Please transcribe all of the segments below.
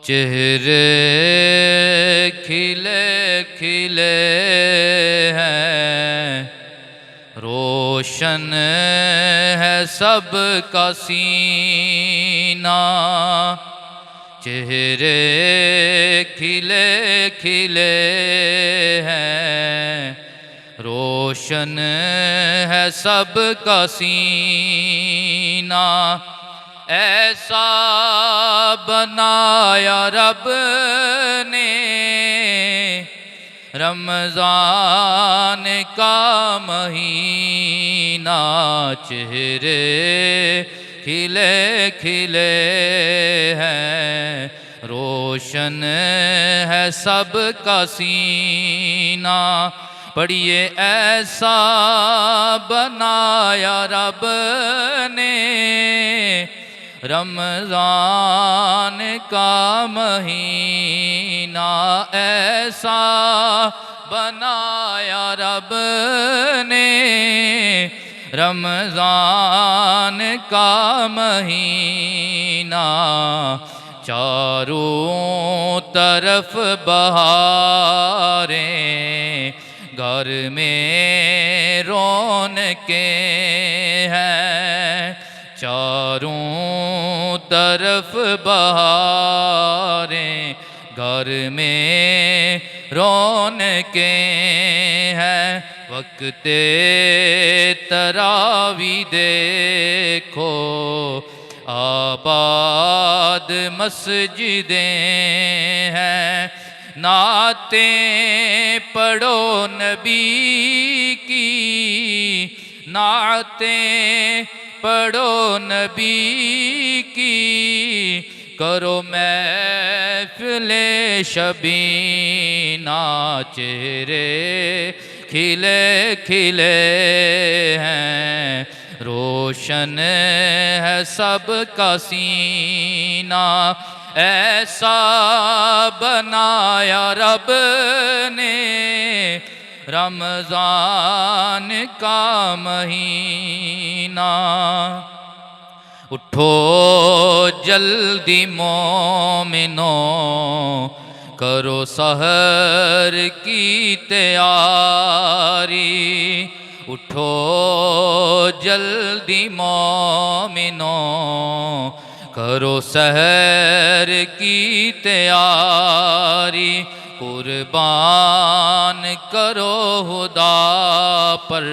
चेहरे खिले खिले हैं, रोशन है सबका सीना। चेहरे खिले खिले हैं, रोशन है सबका सीना। ऐसा बनाया रब ने रमज़ान का महीना। चेहरे खिले खिले हैं, रोशन है सबका सीना। पढ़िए ऐसा बनाया रब ने रमज़ान का महीना। ऐसा बनाया रब ने रमज़ान का महीना। चारों तरफ बहारें, घर में रौनकें हैं। चारों तरफ बहारें, घर में रौनकें हैं। वक्ते तरावी देखो, आबाद मस्जिदें हैं। नातें पढ़ो नबी की, नातें पढ़ो नबी की। करो महफ़िले शबीना। चेहरे खिले खिले हैं, रोशन है सबका सीना। ऐसा बनाया रब ने रमज़ान का महीना। उठो जल्दी मोमिनो, करो सहर की तैयारी। उठो जल्दी मोमिनो, करो सहर की तैयारी। कुर्बान करो खुदा पर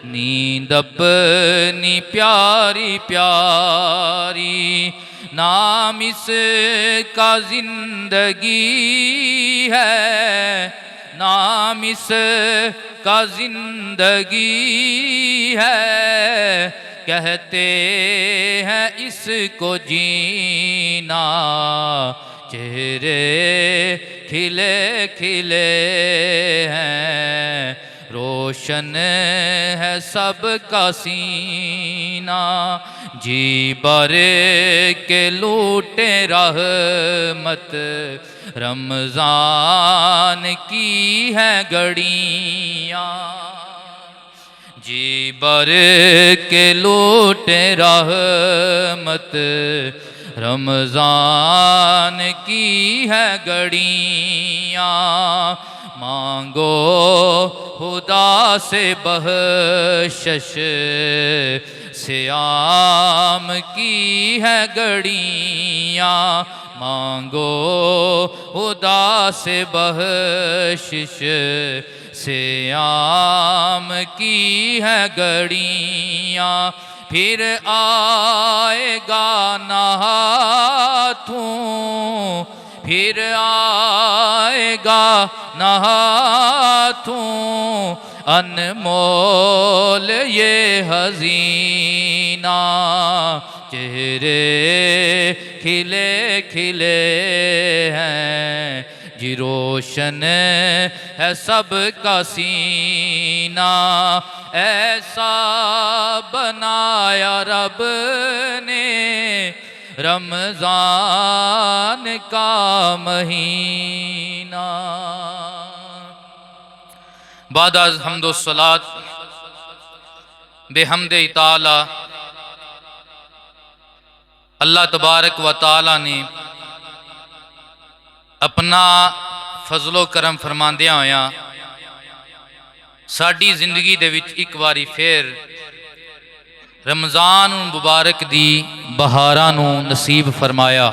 नींद अपनी प्यारी प्यारी। नाम इसका जिंदगी है, नाम इसका जिंदगी है। कहते हैं इसको जीना। चेहरे खिले खिले हैं, रोशन है सबका सीना। जी भर के लूटे रहमत, रमज़ान की है घड़ियाँ। जी भर के लूटे रहमत, रमज़ान की है घड़ियाँ। मांगो खुदा से बख्शिश, सियाम की है घड़ियाँ। मांगो खुदा से बख्शिश, सियाम की है घड़ियाँ। फिर आएगा ना हाथों, फिर आएगा ना हाथों अनमोल ये हज़ीना। चेहरे खिले खिले हैं, जी रोशन है सबका सीना। ऐसा बनाया रब ने रमज़ान का महीना। बाद अज़ हम्दो सलात बेहम्दे ताला अल्लाह तबारक व ताला ने अपना फजलो करम फरमांदियां होया साडी जिंदगी दे विच एक बारी फिर रमज़ान मुबारक दी बहारां नूं नसीब फरमाया।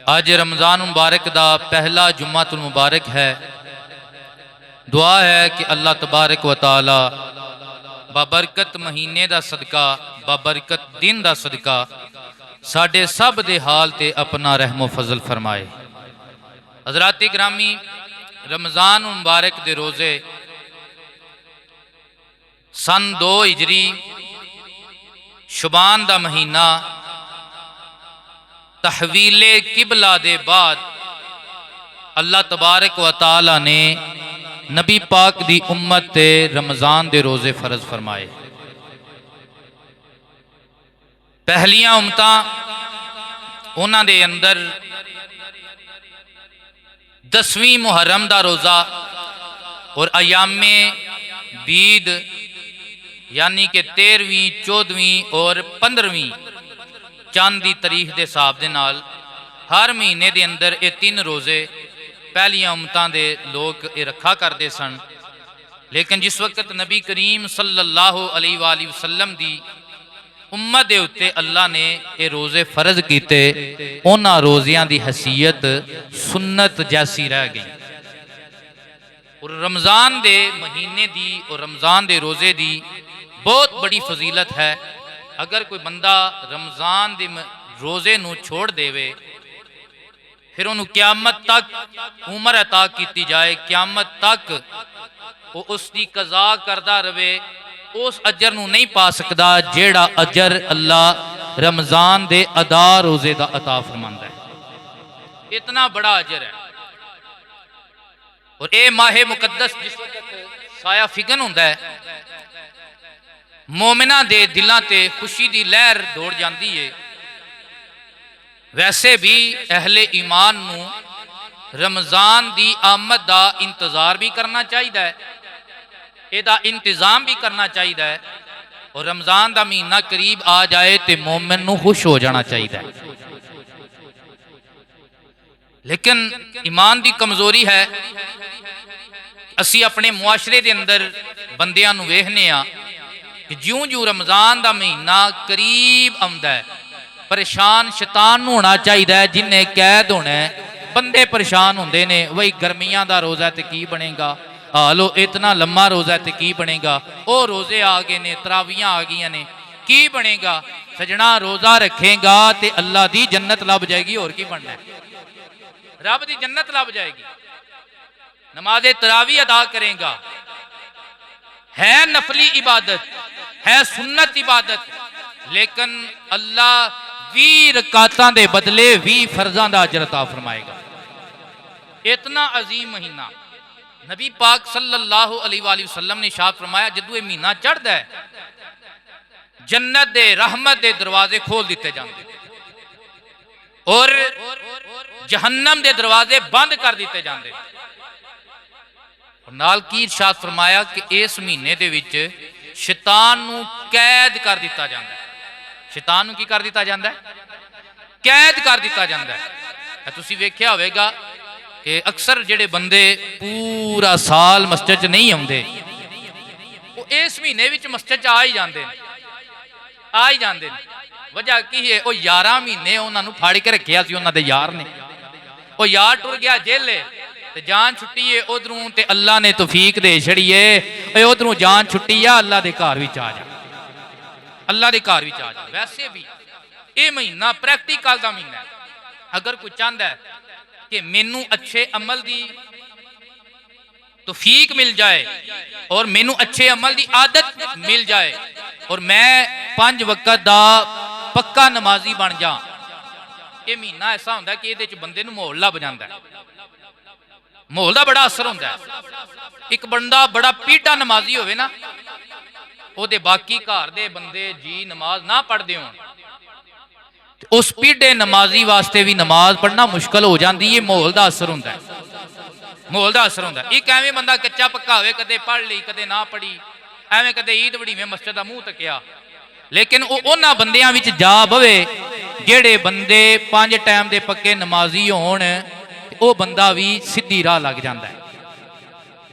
अज रमज़ान मुबारक दा पहला जुम्मातुल मुबारक है। दुआ है कि अल्लाह तबारक व तआला बाबरकत महीने दा सदका, बाबरकत दिन दा सदका साडे सब दे हाल ते अपना रहमो फजल फरमाए। हज़रात गिरामी, रमज़ान मुबारक दे रोज़े सन 2 हिजरी शुबान दा महीना तहवीले किबला दे बाद अल्लाह तबारक व तआला ने नबी पाक दी उम्मत ते रमज़ान दे रोज़े फर्ज फरमाए। पहलियां उम्मतां उन्हां दे अंदर 10वीं मुहर्रम दा रोज़ा और अयामे बीद यानी कि 13वीं, 14वीं और 15वीं चंद की तारीख के हिसाब के नाल हर महीने के अंदर ये 3 रोज़े पहलियां उम्मतां दे लोग ये रखा करते सन। लेकिन जिस वक्त नबी करीम सल्लल्लाहु अलैहि वसल्लम दी उम्मत दे उत्ते अल्लाह ने ये रोज़े फर्ज किए, उन्हां रोज़ियां दी हैसियत सुन्नत जैसी रह गई। और रमज़ान दे महीने दी और रमज़ान दे रोज़े दी बहुत बड़ी फजीलत है। अगर कोई बंदा रमज़ान दे रोज़े नूं छोड़ देवे फिर उन्होंने क्यामत तक उम्र अता की जाए, क्यामत तक वो उसकी कज़ा करता रहे, उस अजर नूं नहीं पा सकता जेड़ा अजर अल्लाह रमज़ान दे अदा रोज़े दा अता फरमांदा है। इतना बड़ा अजर है। और ये माहे मुकद्दस जिस वक्त साया फिगन होंदा है, मोमिना दे दिलों ते खुशी दी लहर दौड़ जाती है। वैसे भी अहले ईमान नूं रमज़ान दी आमद दा इंतज़ार भी करना चाहिए, इहदा इंतज़ाम भी करना चाहिए। और रमज़ान दा महीना करीब आ जाए तो मोमिन नूं खुश हो जाना चाहिए। लेकिन ईमान दी कमजोरी है, असी अपने मुआशरे के अंदर बंदियां नूं वेखने आ कि ज्यों ज्यों रमज़ान दा महीना करीब आउंदा है परेशान शैतान नूं होना चाहिए, जिन्हें कैद होना है। बंदे परेशान होंदे ने, वही गर्मियां दा रोज़ा ते की बनेगा, लो इतना लम्मा रोज़ा ते की बनेगा, वो रोज़े आ गए ने, तरावियां आ गई ने, की बनेगा। सजना रोज़ा रखेगा तो अल्लाह दी जन्नत लभ जाएगी, और की बनना है, रब दी जन्नत लभ जाएगी। नमाज़े तरावी अदा करेगा, है नफली इबादत, है सुन्नत इबादत, लेकिन अल्लाह 20 रकातां दे बदले 20 फर्जां दा अजर अता फरमाएगा। इतना अजीम महीना नबी पाक सल्लल्लाहु अलैहि वसल्लम ने इरशाद फरमाया, जदों ये महीना चढ़दा है जन्नत दे रहमत दे दरवाजे खोल दिते जाते और जहन्नम दे दरवाजे बंद कर दिते जाते। नाल की इरशाद फरमाया कि इस महीने दे विच शैतान नूं कैद कर दिता जाता है। शैतान नूं की कर दिता जाता है? कैद कर दिता जाता है। तुसी वेख्या होवेगा कि अक्सर जेडे बंदे पूरा साल मस्जिद च नहीं आउंदे, वो इस महीने विच मस्जिद च आ ही जाते हैं, आ ही जाते हैं। वजह की है, वो 11 महीने उन्होंने फाड़ के रखिया सी उन्होंने यार ने, वो यार टुर गया जेले ते जान छुट्टी है उधरों, ते अल्लाह ने तौफीक दे छड़ी है उधरों जान छुट्टी आ, अल्लाह के घर विच आ जा, अल्लाह के घर विच आ जा। वैसे भी ये महीना प्रैक्टिकल का महीना है। अगर कोई चाहता है कि मैनू अच्छे अमल की तौफीक मिल जाए और मैनू अच्छे अमल की आदत मिल जाए और मैं 5 वक्त का पक्का नमाजी बन जा, ये महीना ऐसा होंगे कि ये बंदे नूं माहौल लभ जाता है, माहौल का बड़ा असर होता है। एक बंदा बड़ा पीटा नमाजी होवे ना, ਉਹਦੇ बाकी घर दे बंदे जी नमाज ना पढ़ते हो, उस पीढ़े नमाजी वास्ते भी नमाज पढ़ना मुश्किल हो जाती है। माहौल का असर होंदा है, माहौल का असर होंदा है। एक एवें बंदा कच्चा पक्का होवे, कदे पढ़ ली कदे ना पढ़ी, एवें कदे ईद वड़ीवें मस्जिद का मूँह तकिया, लेकिन उन्हां बंदियां विच जा बवे जेड़े बंदे 5 टाइम के पक्के नमाजी होण, वो बंदा भी सीधी राह लग जाता है।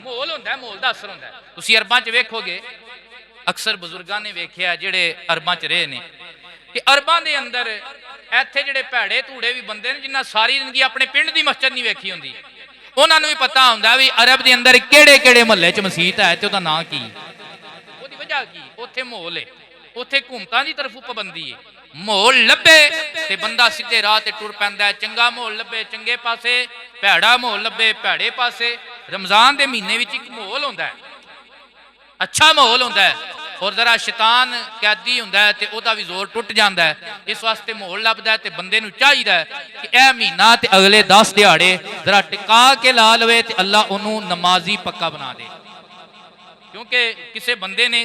माहौल होंदा है, माहौल का असर होंदा है। तुसीं अरबां च वेखोगे, अक्सर बजुर्गों ने वेख्या जिहड़े अरबां च रहे ने कि अरबां दे अंदर इत्थे जिहड़े भैड़े धूड़े भी बंदे ने जिन्हां सारी जिंदगी अपने पिंड की मस्जिद नहीं वेखी होंदी, उन्होंने भी पता होंदा भी अरब के अंदर किहड़े किहड़े महल्ले च मसीत है ते उहदा नां की, उहदी वजह की, उत्थे माहौल है, उत्थे हुकूमतां दी तरफों पाबंदी है। माहौल लभे ते बंदा सीधे राह ते टुर पैंदा है, चंगा माहौल लभे चंगे पासे, भैड़ा माहौल लभे भैड़े पासे। रमजान के महीने में एक माहौल होंदा है, अच्छा माहौल होंदा है, और जरा शैतान कैदी होंदा है ते ओहदा भी जोर टुट जाता है। इस वास्ते माहौल लभदा है ते बंदे नूं चाहिदा है कि यह महीना ते अगले 10 दिहाड़े जरा टिका के ला लवे ते अल्लाह उन्हों नमाजी पक्का बना दे। क्योंकि किसी बंदे ने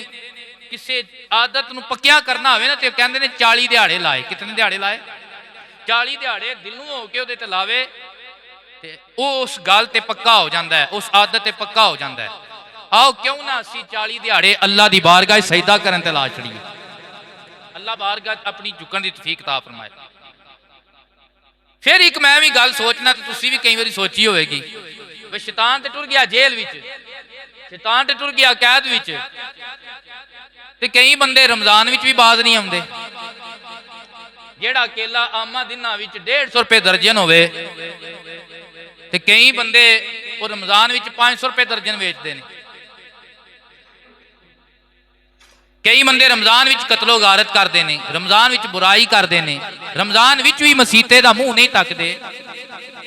किसी आदत नूं पक्किया करना होवे ना ते कहंदे ने 40 दिहाड़े लाए। कितने दिहाड़े लाए? 40 दिहाड़े दिलों हो के उहदे ते लावे ते उस गल ते पक्का हो जाता है, उस आदत ते पक्का हो जाता है। आओ क्यों ना असी 40 दिहाड़े अल्लाह की बारगाह सजदा करन ते ला छड़ीए। अल्लाह बारगाह अपनी झुकन की तौफीक अता फरमाए। फिर एक मैं भी गल सोचना तो तुसी भी कई बार सोची होगी, शैतान ते टुर गया जेल विच, शैतान ते टुर गया कैद विच, ते कई बंदे रमजान विच भी बाज नहीं आउंदे। जेड़ा केला आमा दिनां विच 150 रुपए दर्जन होवे ते कई बंदे वो रमजान विच 500 रुपए दर्जन बेचते हैं। कई बंदे रमजान विच कतलो गारत करते हैं, रमजान विच बुराई करते हैं, रमजान विच भी मसीते का मुंह नहीं तकते।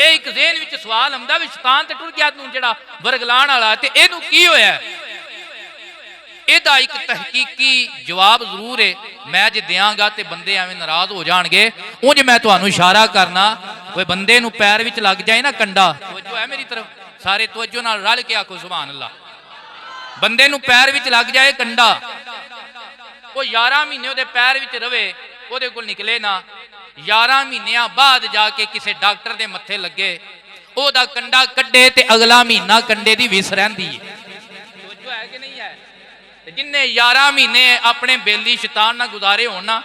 एक ज़हन विच सवाल आउंदा भी शैतान ते टुर गया तूं जिहड़ा वरगलाण वाला ते इहनूं की होया? इहदा एक तहकीकी जवाब जरूर है, मैं जे देंगा तो बंदे एवं नाराज हो जाएंगे। उंज मैं तुहानूं इशारा करना, कोई बंदे नूं पैर विच लग जाए ना कंडा, तवज्जो है मेरी तरफ, सारे तवज्जो नाल रल के आखो सुभान अल्लाह। बंदे नूं पैर विच लग जाए कंडा, वो 11 महीने उहदे पैर विच रवे, उहदे कोल निकले ना, 11 महीनों बाद जाके किसी डॉक्टर के मत्थे लगे, ओहदा कंडा कड्डे ते अगला महीना कंडे की विस रहिंदी है। तवज्जो है कि नहीं है? जिन्हें 11 महीने अपने बेली शैतान ना गुजारे होना,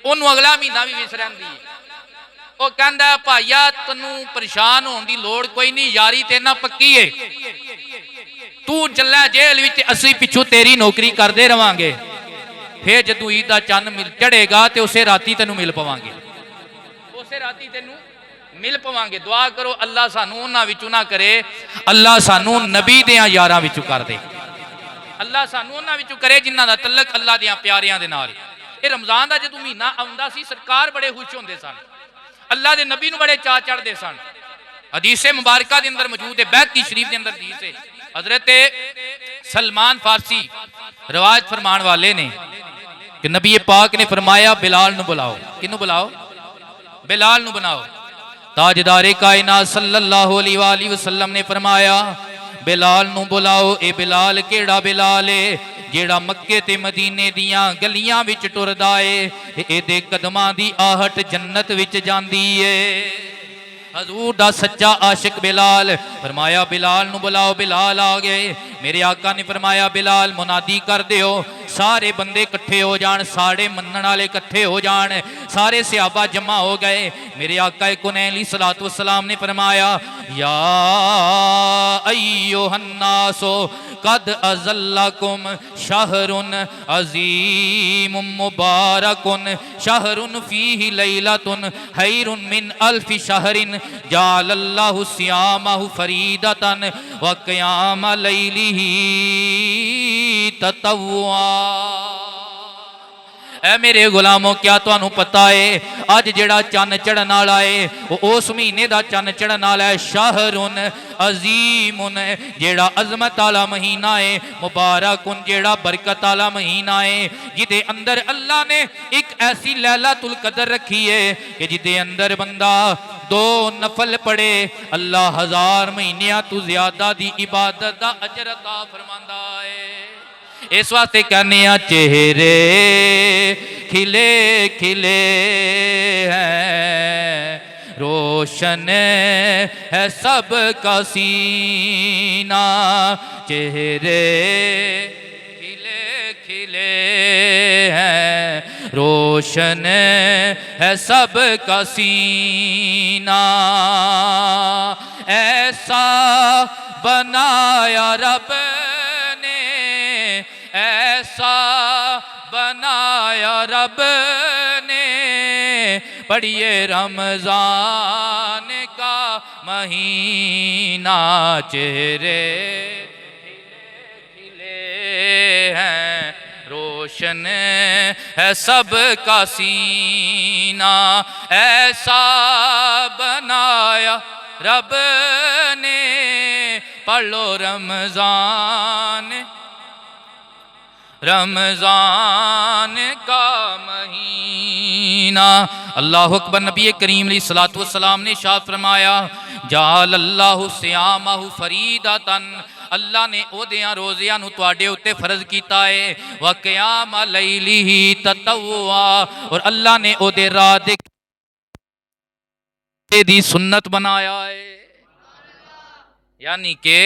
उन्होंने अगला महीना भी विस रहिंदी है। वो कहंदा भाईया तैनूं परेशान होने की लोड़ कोई नहीं, यारी तेरे नाल पक्की है, तू चला जेल विच, असीं पिछू तेरी नौकरी करते रहांगे, फिर जदों ईद दा चंद मिल चढ़ेगा तो उसे राती तेनूं मिल पवांगे, उसे राती तेनूं मिल पवांगे। दुआ करो अल्लाह सानूं उन्हां विचों ना करे, अल्लाह सानूं नबी देयां यारां विचों कर दे, अल्लाह सानूं उन्हां विचों करे जिन्हां दा तल्लक अल्लाह देयां प्यारियां दे नाल। ये रमजान दा जदों महीना आउंदा सी, सरकार बड़े खुश होंदे सन, अल्लाह दे नबी नूं बड़े चा चढ़दे सन। हदीसे मुबारका दे अंदर मौजूद है, बैहकी शरीफ दे अंदर हदीस है, हजरत सलमान फारसी रवायत फरमान वाले ने कि नबी पाक ने फरमाया बिलाल नूं बुलाओ। किनूं बुलाओ? बिलाल नूं बनाओ। ताजदारे कायनात सल्लल्लाहु अलैहि वसल्लम ने फरमाया बिलाल नूं बुलाओ। ए बिलाल केड़ा बिलाल है जेड़ा मक्के ते मदीने दियां गलियां विच टुरदा है, एदे कदमां दी आहट जन्नत विच जांदी है। हजूर दा सच्चा आशिक बिलाल। फरमाया बिलाल नूं बुलाओ। बिलाल आ गए। मेरे आका ने फरमाया बिलाल मुनादी कर दियो, सारे बंदे इकट्ठे हो जान, सारे मनण वाले इकट्ठे हो जान। सारे सहाबा जमा हो गए। मेरे आका कुनैन अलैहिस्सलातु वस्सलाम ने फरमाया या अय्युहन्नासो कद अज़ल्लकुम शहरुन अज़ीम मुबारकुन शहरुन फीहि लैलतुन खैरुन मिन अल्फि शहरिन जालल्लाहु सियामहु फरीदतन व क़ियाम लैलिही ततव्वा। ऐ मेरे गुलामों क्या तुहानू पता है अज जेड़ा चन्न चढ़न वाला है वो उस महीने का चन्न चढ़न वाला है शाहरुन अजीमुन, जेड़ा अजमत वाला महीना है, मुबारकुन जेड़ा बरकत वाला महीना है, जिदे अंदर अल्लाह ने एक ऐसी लैलातुल कदर रखी है कि जिदे अंदर बंदा 2 नफल पढ़े अल्लाह 1000 महीनों तू ज्यादा दी इबादत का अजर अता फरमांदा है। इस वास्ते कहने चेहरे खिले खिले हैं, रोशन है सब का सीना, चेहरे खिले खिले हैं, रोशन है सब का सीना। ऐसा बनाया रब ने, ऐसा बनाया रब ने, पढ़िए रमजान का महीना, चेहरे खिले हैं, रोशन है सबका सीना, ऐसा बनाया रब ने, पढ़ लो रमजान, रमजान का महीना। अल्लाहु अकबर। नबी करीम अलैहिस्सलातु वस्सलाम ने इरशाद फरमाया, जाल अल्लाहु सियामहु फरीदतन, अल्लाह ने ओदियां रोज़ियां नूं तुहाडे उत्ते फर्ज कीता है, व क़याम लैलिही ततव्वा, और अल्लाह ने ओदे रात दी सुन्नत बनाया है। यानी कि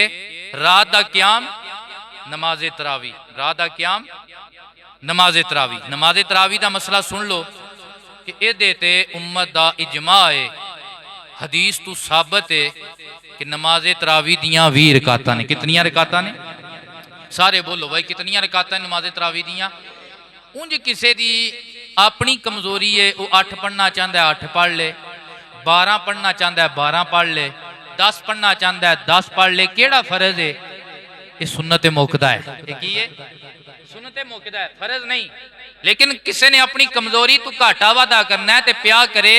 रात दा क़याम नमाज तरावी, रात दा क़याम नमाज तरावी। नमाज तरावी दा मसला सुन लो कि इहदे ते उम्मत दा इजमा है, हदीस तू साबित है कि नमाज तरावी दियां 20 रकातां ने। कितनियां रकातां ने? सारे बोलो भाई, कितनियां रकातां नमाज तरावी दियां? उंज किसी दी अपनी कमजोरी है, वो 8 पढ़ना चाहता है 8 पढ़ ले, 12 पढ़ना चाहता है 12 पढ़ ले, 10 पढ़ना चाहता है 10 पढ़ ले। केड़ा फर्ज है? ये सुन्नत मुकदा है। ये सुन्नत मुकदा है, फर्ज नहीं। लेकिन किसी ने अपनी कमजोरी तू घाटा वादा करना है तो प्या करे,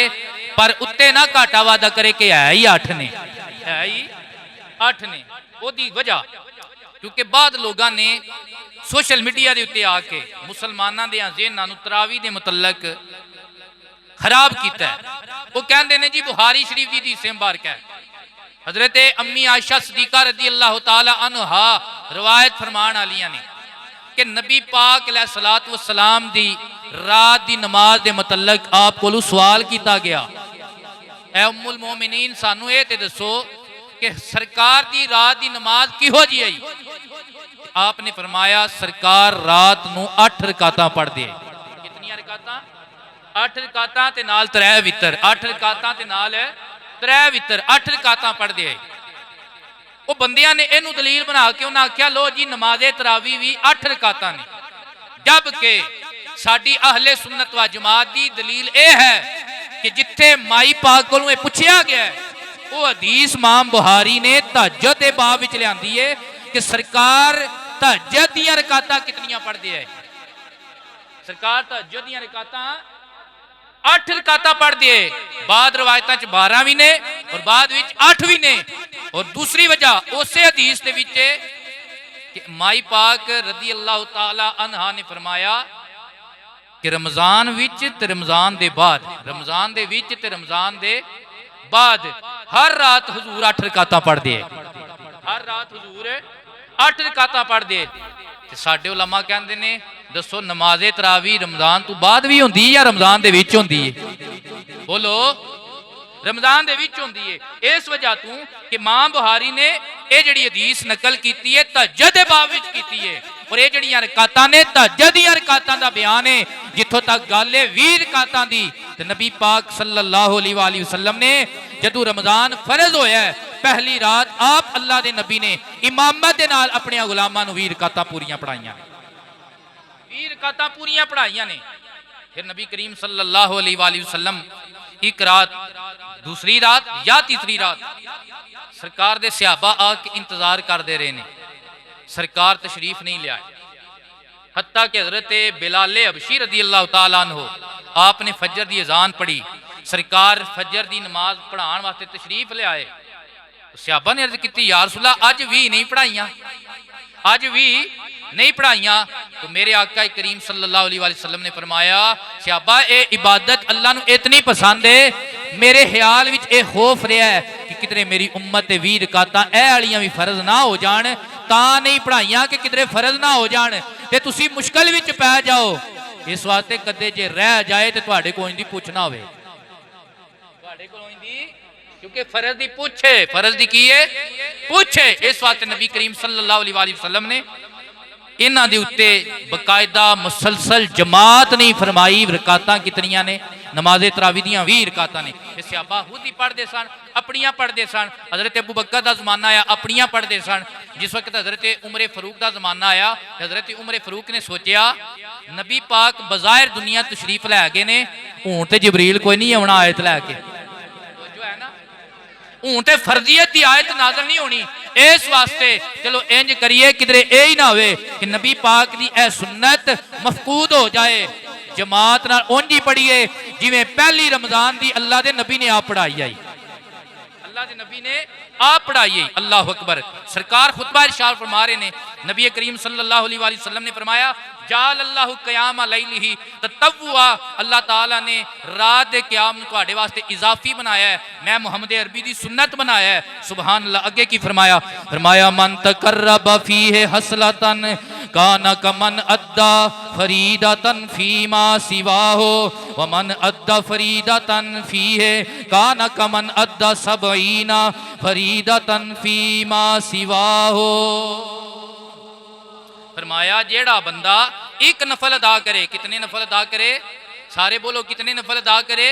पर उत्ते ना घाटा वादा करे कि है ही 8 ने, है ही 8 ने। ओदी वजह क्योंकि बाद लोगों ने सोशल मीडिया के उत्ते आके मुसलमानों के ज़हनां नूं तरावी के मुतलक खराब किया। वो कहते हैं जी बुखारी शरीफ की हदीस मुबारक है, हजरत अम्मी आयशा सदीका रज़ी अल्लाह तआला अन्हा रवायत फरमान आलियां ने कि नबी पाक अलैहिस्सलातु वस्सलाम दी रात दी नमाज दे मुतलक आप कोलों सवाल किया गया, ऐ उम्मुल मोमिनीन सानू ये ते दसो कि सरकार दी रात दी नमाज किहो जी आई? आपने फरमाया सरकार रात नू 8 रकातां पढ़दे। कितनियां रकातां? 8 रकातां ते नाल 3 वितर, 8 रकातां ते नाल 3 वितर, 8 रकातां पढ़दे। वो बंदियां ने इनू दलील बना के उन्हें आख्या लो जी नमाजे तरावी भी 8 रकातां ने, जबकि साडी अहले सुन्नत व जमात की दलील यह है कि जिथे माई पाक कोलों पूछा गया है वो हदीस इमाम बुखारी ने तहज्जुद के बाब विच लियांदी है कि सरकार तहज्जुद दीयां रकातां कितनियां पढ़दे है। सरकार तहज्जुद दीयां रकातां 8 रकातां पढ़दे है, बाद रवायतां च 12 भी ने और बाद विच 8 भी ने। और दूसरी वजह उसे हदीस दे विच कि माई पाक रज़ी अल्लाह तआला अन्हा ने फरमाया कि रमजान विच ते रमजान दे बाद, रमजान दे विच ते रमजान दे बाद हर रात हुजूर 8 रकातां पढ़दे, हर रात हुजूर 8 रकातां पढ़दे। ते साडे उलमा कहंदे ने दसो नमाजे तरावी रमजान तो बाद भी होंदी या रमजान दे विच होंदी है? बोलो, रमजान दे विच होंदी है। इस वजह तू कि इमाम बुखारी ने ये जिहड़ी हदीस नकल कीती है तहज्जुद दे बाब विच कीती है, और ये जिहड़ियां रकातां ने तहज्जुद दीयां रकातां दा बयान है। जिथों तक गल है 20 रकातां दी, ते नबी पाक सल्लल्लाहु अलैहि वसल्लम ने जदों रमजान फर्ज होया है पहली रात आप अल्लाह दे नबी ने इमामत दे नाल अपने गुलामां नूं 20 रकातां पूरियां पढ़ाईयां, 20 रकातां पूरियां पढ़ाईयां ने। फिर नबी करीम सल्लल्लाहु अलैहि वसल्लम एक रात, दूसरी रात या तीसरी रात सरकार दे सहाबा आके इंतजार करते रहे ने, सरकार तशरीफ नहीं लिया। हत्ता कि हजरत बिलाल हबशी रज़ी अल्लाह तआला अन्हु आपने फजर की अजान पढ़ी, सरकार फजर की नमाज पढ़ाने वास्ते तशरीफ ले आए। सहाबा ने अर्ज की या रसूलल्लाह अज भी नहीं पढ़ाइयां, अज भी नहीं पढ़ाइयां। तो मेरे आका करीम सल्लल्लाहु अलैहि वसल्लम ने फरमाया सहाबा ये इबादत अल्लाह नूं इतनी पसंद है, मेरे ख्याल विच ये खौफ रहा है कि किधरे मेरी उम्मत दे 20 रकातां ए वालियां भी फर्ज ना हो जाण, तां नहीं पढ़ाइयां कि किधरे फर्ज ना हो जाण ते तुसी मुश्किल विच पै जाओ। इस वास्ते कदे जे रह जाए तो तुहाडे कोल इंदी पुछ ना होवे, तुहाडे कोल इंदी, क्योंकि फर्ज दी पुछ है, फर्ज दी की है? पुछ है। इस वास्ते नबी करीम सल्लल्लाहु अलैहि वसल्लम ने इन्हां दे उत्ते बकायदा मुसलसल जमात नहीं फरमाई। रकातां कितनियां ने? नमाज़े तरावी दियां 20 रकातां ने। सहाबा खुद ही पढ़ते सन, अपनियां पढ़ते सन। हज़रत अबू बकर का जमाना आया, अपनियां पढ़ते सन। जिस वक्त हज़रत उमर फारूक का जमाना आया, हज़रत उमर फारूक ने सोचा नबी पाक बज़ाहिर दुनिया तशरीफ लै गए ने, हुण ते जिबरील कोई नहीं आना आयत लैके, जो है ना हूँ तो फर्जीयत की आयत नाज़िल नहीं होनी। इस वास्ते चलो इंज करिए किधरे यही ना हो कि नबी पाक की यह सुन्नत मफकूद हो जाए। जमात नाल उंज ही पढ़िए जिवें पहली रमजान की अल्लाह के नबी ने आप पढ़ाई आई, अल्लाह के नबी ने आप पढ़ाई। अल्लाह अकबर। सरकार खुतबा इरशाद फरमा रहे ने, नबी करीम सल्लल्लाहु अलैहि वसल्लम ने फरमाया जाल अल्लाह क़याम लैलिही ततव्वुआ, अल्लाह ताला ने रात के क़याम तुहाडे वास्ते इजाफी बनाया है, मैं मुहम्मद अरबी की सुन्नत बनाया है। सुभान अल्लाह। अगे की फरमाया, फरमाया मन तकर्रब फीहे हसलतन काना कमन अद्दा फरीदतन फीमा सिवाहो व मन अद्दा फरीदतन फीहे काना कमन अद्दा सबईना फरीदतन फीमा सिवाहो। फरमाया जेड़ा बंदा एक नफल अदा करे, कितने नफल अदा करे? सारे बोलो कितने नफल अदा करे?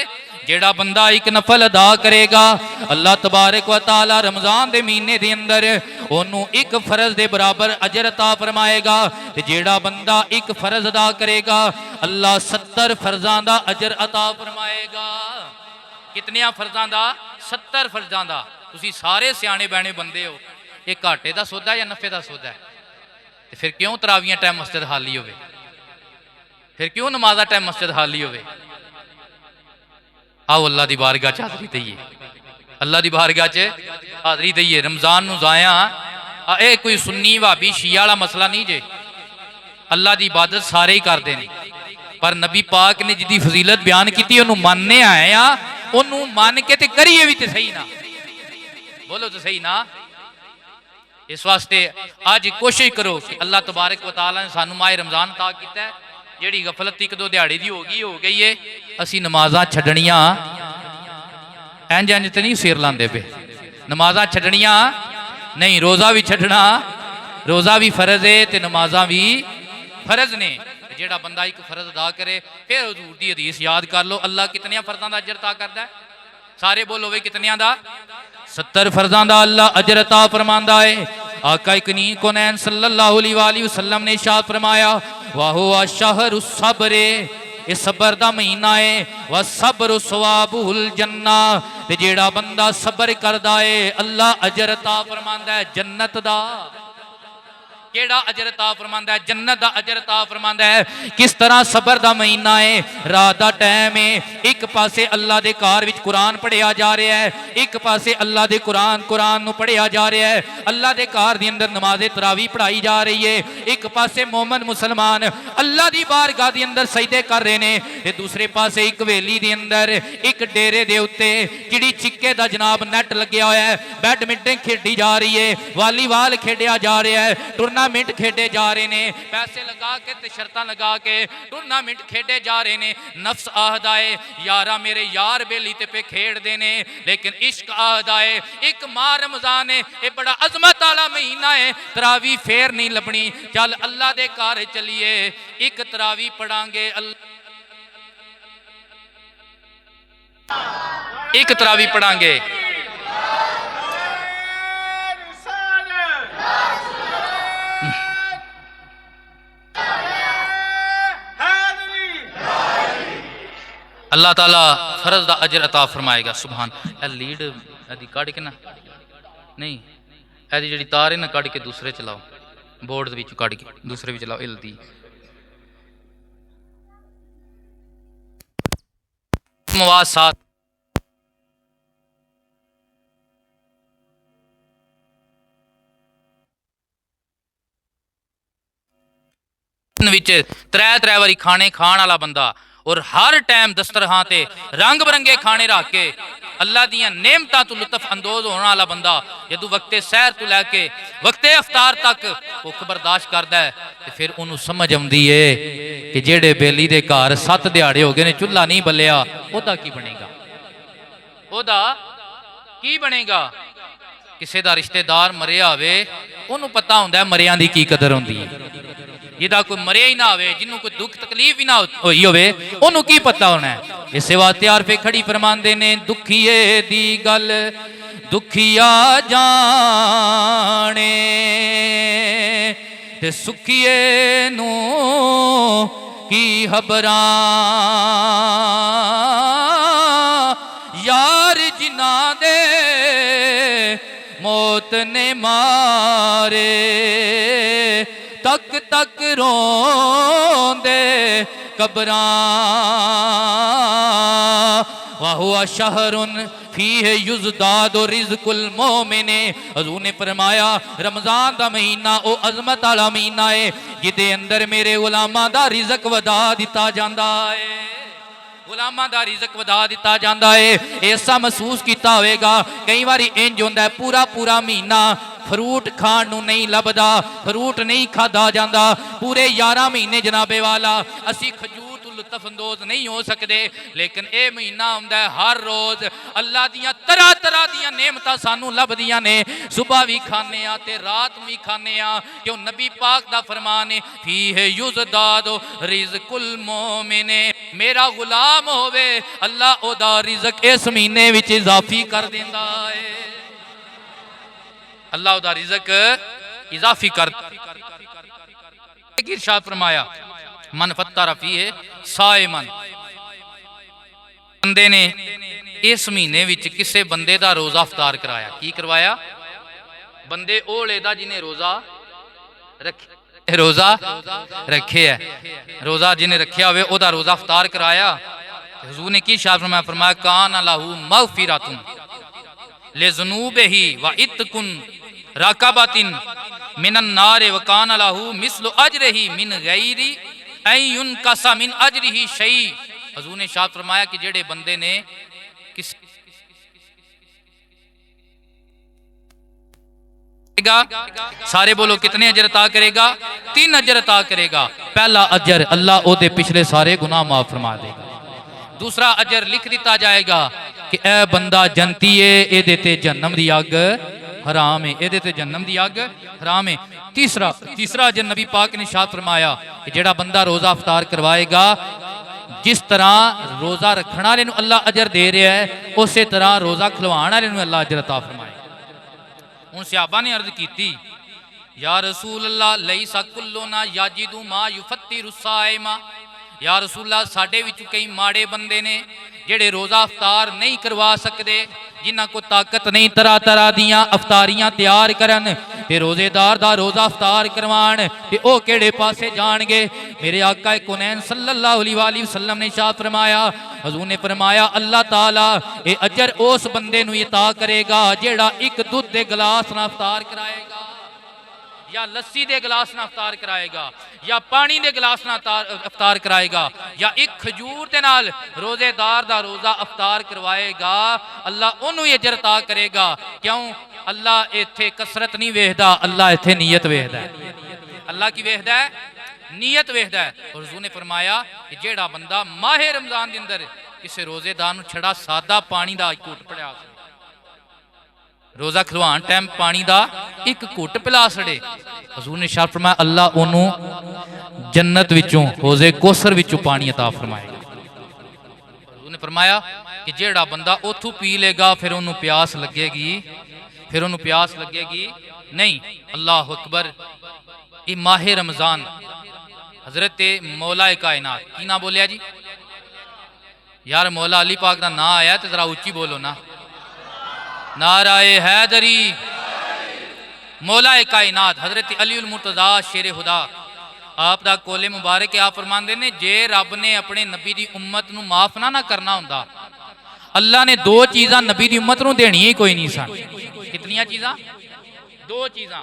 जेड़ा बंदा एक नफल अदा करेगा अल्लाह तबारक व तआला रमजान के महीने के अंदर ओनू एक फर्ज के बराबर अजर अता फरमाएगा। ते जेड़ा बंदा एक फर्ज अदा करेगा अल्लाह 70 फर्जां का अजर अता फरमाएगा। कितने फर्जां का? 70 फर्जां का। तुसी सारे सियाने बहने बंदे हो, ये घाटे का सौदा या नफे का सौदा है? तो फिर क्यों तरावियां टाइम मस्जिद खाली होवे? फिर क्यों नमाजा टाइम मस्जिद खाली होवे? आओ अल्लाह की बारगाह च हाज़री दईए, अल्लाह की बारगाह च हाज़री दईए। रमजान नूं ज़ाया ये कोई सुन्नी भाभी शिया वाला मसला नहीं जे, अल्लाह की इबादत सारे ही करते हैं, पर नबी पाक ने जिहदी फजीलत बयान की उन्होंने मानने आए आ, उन्होंने मान के ते करिए भी तो सही ना, बोलो तो सही ना। इस वास्ते आज कोशिश करो कि अल्लाह तबारक व तआला ने सानू माह रमजान अता किया है। जिहड़ी गफलत एक दो दिहाड़ी की हो गई है, असी नमाज़ां छड्डणियां इंज इंज तो नहीं सिर लांदे पे, नमाज़ां छड्डणियां नहीं, रोज़ा भी छड्डना, रोज़ा भी फर्ज है ते नमाज़ां भी फर्ज ने। जेड़ा बंदा एक फर्ज अदा करे, फिर हजूर की हदीस याद कर लो, अल्लाह कितने फर्जां का अजर अता करता है? सारे बोलो वे कितने का? 70 फर्जां का अल्लाह अजर अता फरमांदा है। आका करीम कोनैन सल्लल्लाहु अलैहि वसल्लम ने इरशाद फरमाया वाहुवा शहरु सब्रे, ये सबर का महीना है। वह सबर सवाबुल जन्ना, ते जेड़ा बंदा सबर करदा है अल्लाह अजर अता फरमांदा है जन्नत दा। केड़ा अजर अता फरमांदा है? जन्नत दा अजर अता फरमांदा है। किस तरह सबर दा महीना है, रात दा टाइम है, एक पासे अल्लाह दे घर विच कुरान पढ़िया जा रहा है, एक पासे अल्लाह दे कुरान नूं पढ़िया जा रहा है, अल्लाह दे घर दे अंदर नमाज़े तरावी पढ़ाई जा रही है, एक पासे मोमन मुसलमान अल्लाह दी बारगाह दे अंदर सजदे कर रहे ने, ते दूसरे पासे एक हवेली दे अंदर एक डेरे दे उत्ते चिड़ी छिक्के दा जनाब नैट लग्या होया है, बैडमिंटन खेडी जा रही है, वालीबाल खेडिया जा रहा है, टूर्नामेंट खेडे जा रहे ने, पैसे लगा के ते शर्तां लगा के टूर्नामेंट खेडे जा रहे ने। नफ्स आहदा है यारा मेरे यार बेली ते पे खेडदे ने, लेकिन इश्क आहदा है एक माह रमजान है, ये बड़ा अजमत वाला महीना है, तरावी फेर नहीं लभनी, चल अल्लाह दे घर चलिए एक तरावी पढ़ांगे, एक तरावी पढ़ांगे। अल्लाह ताला फर्ज दा अजर अता फरमाएगा। सुभान। लीड एदी कढ़ के ना नहीं, एदी जी तार है ना कढ़ के दूसरे चलाओ, बोर्ड विच कढ़ के दूसरे भी चलाओ, हिलदी मवाद साथ त्रै वारी खाने खाण वाला बंदा और हर टाइम दस्तरखां ते रंग बिरंगे खाने रख के अल्लाह दियां नेमतां तो लुत्फ अंदोज होने वाला बंदा जदों वक्ते सहर तो लैके वक्ते अफतार तक भुख बर्दाश्त करता है, तो फिर उन्होंने समझ आती है कि जेड़े बेली दे घर 7 दिहाड़े हो गए ने चूल्हा नहीं बलिया, ओदा की बनेगा? ओदा की बनेगा? किसी का रिश्तेदार मरिया होवे, उन्होंने पता होंदा है मरियां दी की कदर होंदी है। जिहदा कोई मरिया ही ना होवे, जिन्हों कोई दुख तकलीफ ही ना होई होवे, उन्होंने की पता होना है। इस वास्ते आरफे खड़ी फरमांदे ने दुखिए दी गल दुखिया जाने ते सुखिए नू की खबरां यार जिन्ना दे मौत ने मारे तक तक रोंदे कबरां वाहुआ शहरुन फीह युज़दादु रिज़्कुल मोमिने। हज़ूर ने फरमाया रमज़ान दा महीना ओ अज़मत वाला महीना है जिदे अंदर मेरे गुलामां दा रिज़क वधा दिता जांदा है, गुलामां दा रिज़क वधा दिता जांदा है। ऐसा महसूस किया होगा कई बार इंज होंदा है पूरा पूरा महीना फ्रूट खाण नूं नहीं लभदा, फ्रूट नहीं खाधा जांदा, पूरे 11 महीने जनाबे वाला असी खजूर लुत्फअंदोज नहीं हो सकते, लेकिन यह महीना आउंदा है हर रोज अल्लाह दियां तरह तरह दियां नेमतां सानू लभदियां ने, सुबह भी खाने आ ते रात भी खाने आ, क्यों नबी पाक दा फरमान है फीह युज़दादु रिज़्कुल मोमिने, मेरा गुलाम होवे अल्लाह ओदा रिज़क इस महीने विच इजाफी कर देंदा है, अल्लाह ओदा रिज़क इजाफी कर। इरशाद फरमाया मन फत्तर फीह साइमन, बंदे ने इस महीने विच किसे बंदे दा रोजा अफ्तार कराया, की करवाया? बंदे ओले दा जिन्हें रोजा रखे, रोजा रखे है, रोजा जिन्हें रखिया होवे ओदा रोजा अफ्तार कराया। हुजूर ने की शाद फरमाया, फरमाया कान लहू मगफिरतुन लिज़ुनूबिही व इत्कुन राकाबातिन मिनन नार व कान लहू मिस्लु अजरिही मिन गैरी ऐयुन कासा मिन अजरिही शई। हजूर ने शाद फरमाया कि जेड़े बंदे ने किस सारे बोलो कितने अजर अता करेगा? 3 अजर अता करेगा। पहला अजर अल्लाह ओदे पिछले सारे गुनाह माफ फरमा देगा। दूसरा अजर लिख दिता जाएगा कि ए बंदा जनती है, एदे ते जन्नम दी अग हराम है, एदे ते जन्नम दी अग हराम है। तीसरा अजर नबी पाक ने शाद फरमाया कि जेड़ा बंदा रोजा अफ्तार करवाएगा, जिस तरह रोजा रखने वाले नूं अल्लाह अजर दे रहा है उस तरह रोजा खिलवाने वाले नूं अल्लाह अजर अता फरमाएगा। हुण सहाबा ने अर्ज की या रसूल अल्लाह लैसा कुल्लुना याजिदु मा युफत्तिरु साइमा, या रसूल अल्लाह साडे विचों कई माड़े बंदे ने जेड़े रोजा अफ्तार नहीं करवा सकते, जिन्हां को ताकत नहीं तरह तरह दियां अफ्तारियां तैयार करन ते रोजेदार दा रोजा अफ्तार करवाण, ते ओ केड़े पासे जाणगे? मेरे आका कुनैन सल्लल्लाहु अलैहि वसल्लम ने इरशाद फरमाया, हजूर ने फरमाया अल्लाह ताला ए अजर उस बंदे नूं अता करेगा जेड़ा एक दूध दे गिलास नाल अफ्तार कराएगा, या लस्सी दे गिलास नाल अफ्तार कराएगा, या पानी दे गिलास नाल अफ्तार कराएगा, या एक खजूर दे नाल रोजेदार दा रोजा अफ्तार करवाएगा, अल्लाह ओनू अजर अता करेगा। क्यों? अल्लाह इत्थे कसरत नहीं वेखदा, अल्लाह इत्थे नीयत वेखदा है। अल्लाह की वेखदा है? नीयत वेखदा है। और हुजूर ने फरमाया कि जेड़ा बंदा माहे रमजान दे अंदर किसी रोजेदार नूं छड़ा सादा पानी दा घुट पिला, रोजा खिलवाण टाइम पानी दा एक घुट पिला छड़े, हुजूर ने इरशाद फरमाया अल्लाह ओनू जन्नत विचों हौज़े कौसर विचों पानी अता फरमाएगा। हुजूर ने फरमाया कि जेड़ा बंदा उथों पी लेगा फिर ओनू प्यास लगेगी, फिर ओनू प्यास लगेगी नहीं। अल्लाह अकबर। ये माहे रमजान हजरत मौला कायनात की ना बोलिया जी? यार मौला अली पाक का ना आया तो जरा उच्ची बोलो ना, नाराए हैदरी। मौला कायनात हजरत अली उल मुर्तजा शेर खुदा आप दा कोले मुबारक आप फरमांदे ने जे रब ने अपने नबी दी उम्मत नूं माफ ना करना हुंदा, अल्लाह ने 2 चीज़ां नबी दी उम्मत नूं देनी ही कोई नहीं सन। कितनियां चीज़ां? 2 चीज़ां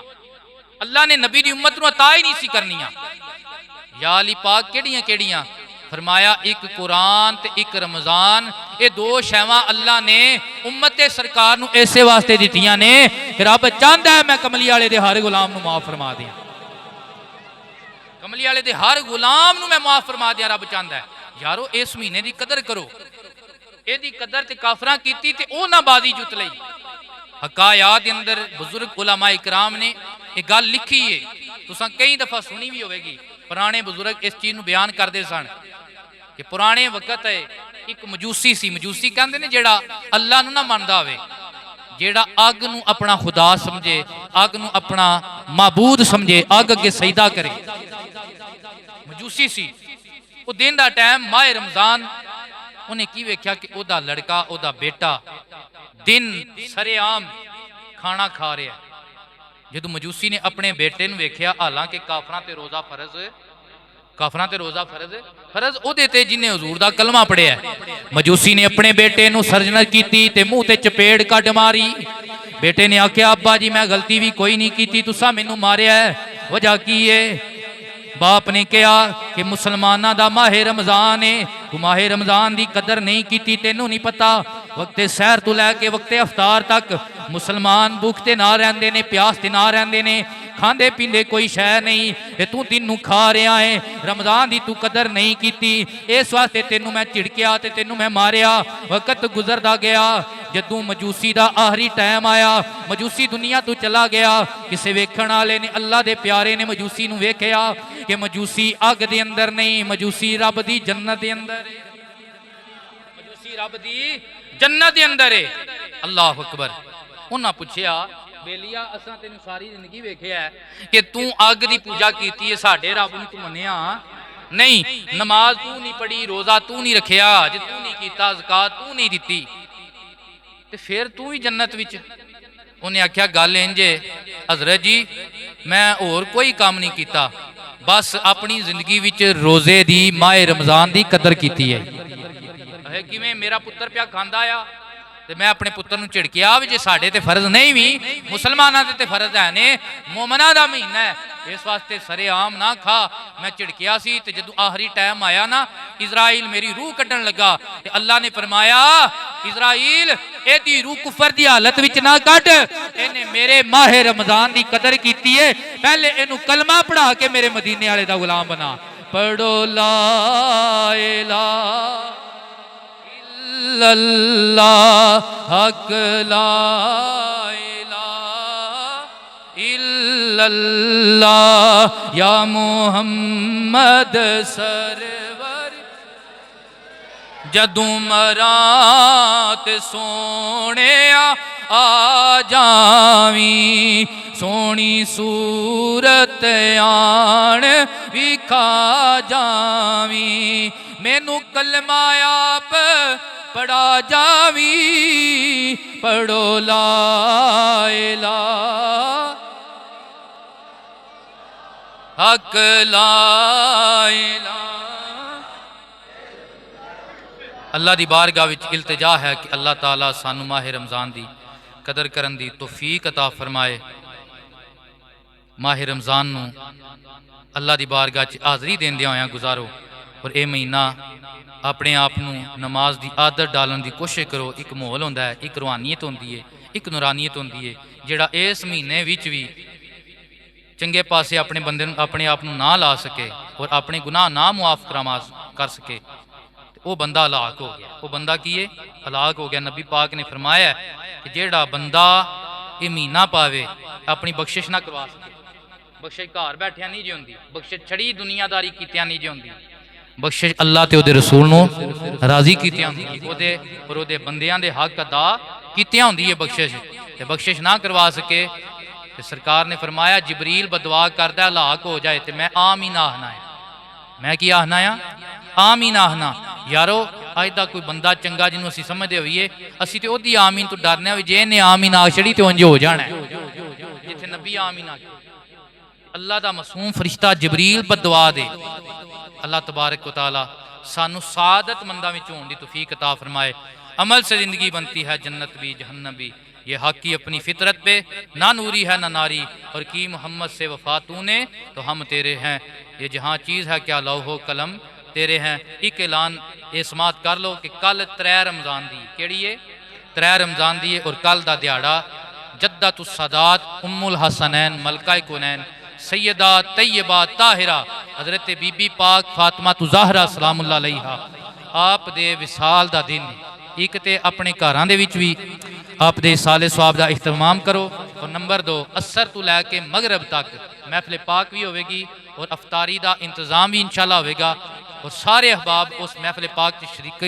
अल्लाह ने नबी दी उम्मत नूं अता ही नहीं सी करनियां। या अली पाक केड़ियां केड़ियां? फरमाया एक कुरान ते एक रमजान, ये 2 शैवां अल्लाह ने उम्मत सरकार नूं इसे वास्ते दित्तियां ने कि रब चाहता है मैं कमली वाले दे हर गुलाम नूं माफ फरमा दियां, कमली वाले दे हर गुलाम नूं मैं माफ फरमा दियां, रब चाहता है। यारो इस महीने की कदर करो, एदी कदर ते काफरां कीती ते ओ ना बाजी जुत लई। हकायात के अंदर बुजुर्ग उलमा इकराम ने एक गल लिखी है, तुसां कई दफा सुनी भी होगी, पुराने बुजुर्ग इस चीज़ को बयान करते सन कि पुराने वक्त है एक मजूसी सी, मजूसी कहते ने जेड़ा अल्लाह नूं ना मनदा होवे, जेड़ा अग नूं अपना खुदा समझे, अग नूं अपना माबूद समझे, अग अगे सजदा करे, मजूसी सी। वो दिन का टाइम माह रमजान, उन्हें की वेख्या कि ओदा लड़का ओदा बेटा दिन सरेआम खाना खा रहा है। जदों मजूसी ने अपने बेटे नूं वेख्या, हालांकि काफरां ते रोज़ा फरज, काफरां ते रोज़ा फरज फरज ओहदे ते जिन्हें हजूर दा कलमा पढ़िया, मजूसी ने अपने बेटे नूं सर्जना कीती ते मुंह ते चपेड़ कट मारी। बेटे ने आख्या अब्बा जी मैं गलती भी कोई नहीं की, तुसा मैनू मारिया है, वजह की है? बाप ने कहा कि मुसलमाना दा माह रमजान है, तू माह रमजान की कदर नहीं की, तेनू नहीं पता वक्ते सहर तो लैके वक्ते अफतार तक मुसलमान भुखते ना रहंदे ने, प्यास ते ना रहंदे ने, खांदे पींदे कोई शह नहीं, ते तू दिन खा रहा है, रमजान की तू कदर नहीं की, इस वास्ते तेनू मैं झिड़किया ते तेनू मैं मारिया। वक्त गुजरदा गया, जदों मजूसी का आखिरी टाइम आया, मजूसी दुनिया तो चला गया, किसी वेखण वाले ने अल्लाह के प्यारे ने मजूसी नूं वेख्या कि मजूसी अग दे अंदर नहीं, मजूसी रब दी जन्नत दे अंदर है, मजूसी रब दी जन्नत दे अंदर है। अल्लाह अकबर। उन्हां पुछया बेलिया असां तेनू सारी जिंदगी वेख्या है कि तू अग की पूजा की है, साडे रब नूं तू मन्निया नहीं, नमाज तू नहीं पढ़ी, रोज़ा तू नहीं रखिया, हज तू नहीं कीता, ज़कात तू नहीं दिती, ते फिर तू ही जन्नत विच। उन्हें आख्या गल इंज है हजरत जी, मैं होर कोई काम नहीं किया, बस अपनी जिंदगी विच रोजे दी माह रमजान की कदर की है। किवें मेरा पुत्र प्या खांदा आ ते मैं अपने पुत्र नूं झिड़किया भी जे साडे ते फर्ज नहीं भी, मुसलमानां दे ते फर्ज है ने, मोमना दा महीना है, इस वास्ते सरेआम ना खा। मैं झिड़किया सी ते जदों आखिरी टाइम आया ना, इजराइल मेरी रूह कड्ढण लगा ते अल्लाह ने फरमाया इजराइल एदी रूह कुफर दी हालत विच ना कट, इन्हें मेरे माह रमजान की कदर की है, पहले इनू कलमा पढ़ा के मेरे मदीने वाले दा गुलाम बना। पढ़ो ला इलाहा इल्लल्लाह हक ला इलाहा इल्लल्लाह या मुहम्मद सरवर। जदों मरात सोने आ जावी, सोनी सूरत आण विखा जावी, मैनू कलमा आप पढ़ा जावी, पढ़ो ला इलाहा हक ला इलाहा। अल्लाह दी बारगाह विच इल्तिजा है कि अल्लाह ताला सानू माह रमजान दी कदर करन दी तौफीक अता फरमाए। माह रमजान नू अल्लाह दी बारगाह च हाज़री देंदे होया गुजारो, और यह महीना अपने आप नू नमाज की आदत डालने की कोशिश करो। एक माहौल होंदा है, एक रूहानीयत होंदी है, एक नूरानीयत होंदी है, जिहड़ा इस महीने विच भी चंगे पासे अपने बंदे अपने आप नू ना ला सके और अपने गुनाह ना मुआफ कर सके, वो बंदा हलाक हो गया। वो बंदा की है? हलाक हो गया। नबी पाक ने फरमाया कि जेड़ा बंदा ये महीना पावे अपनी बख्शिश ना करवा सके, बख्शिश घर बैठिया नहीं जी होंदी, बख्शिश छड़ी दुनियादारी कीतिया नहीं जी होंदी, बख्शिश अल्लाह ते उहदे रसूल नूं राजी कीतिया होंदी, ओहदे और ओहदे बंदियां दे हक अदा कीतिया होंदी है। बख्शिश ते बख्शिश ना करवा सके ते सरकार ने फरमाया जिबरील बदवा करदा हलाक हो जाए तो मैं आमीन आखना है। मैं की आखना आ? आमीन आखना। यारो अज तक कोई बंदा चंगा जिन्हों असीं समझते होइए, असीं तो ओहदी आमीन तो डरने भी जे इन्हें आमीन आख छड़ी तो उंज हो जाना है जिथे नबी आमीन आखे। अल्लाह दा मासूम फरिश्ता जिबरील बदवा दे। अल्लाह तबारक व तआला सानू सादतमंदां विच होण दी तौफीक अता फरमाए। अमल से जिंदगी बनती है, जन्नत भी जहन्नम भी। ये हक की अपनी फितरत पे ना नूरी है ना नारी, और की मोहम्मद से वफा तूने तो हम तेरे हैं। ये जहाँ चीज़ है क्या लौहो कलम तेरे हैं। एक ऐलान ये समात कर लो कि कल 3 रमज़ान दी केड़ी है? 3 रमज़ान दी है, और कल दा दिहाड़ा जद्दतुस सादात उम्मुल हसनैन मलका कौनैन सैयदा तैयबा ताहिरा हज़रत बीबी पाक फातिमा ज़हरा सलामुल्लाह अलैहा आप दे विसाल दा दिन। एक ते अपने घरां दे विच भी आप दे साले सवाब दा इहतमाम करो, और नंबर 2 असर तो लैके मगरब तक महफिल पाक भी होगी और अफतारी का इंतज़ाम भी इंशाअल्लाह होगा और सारे अहबाब उस महफिल पाक शरीक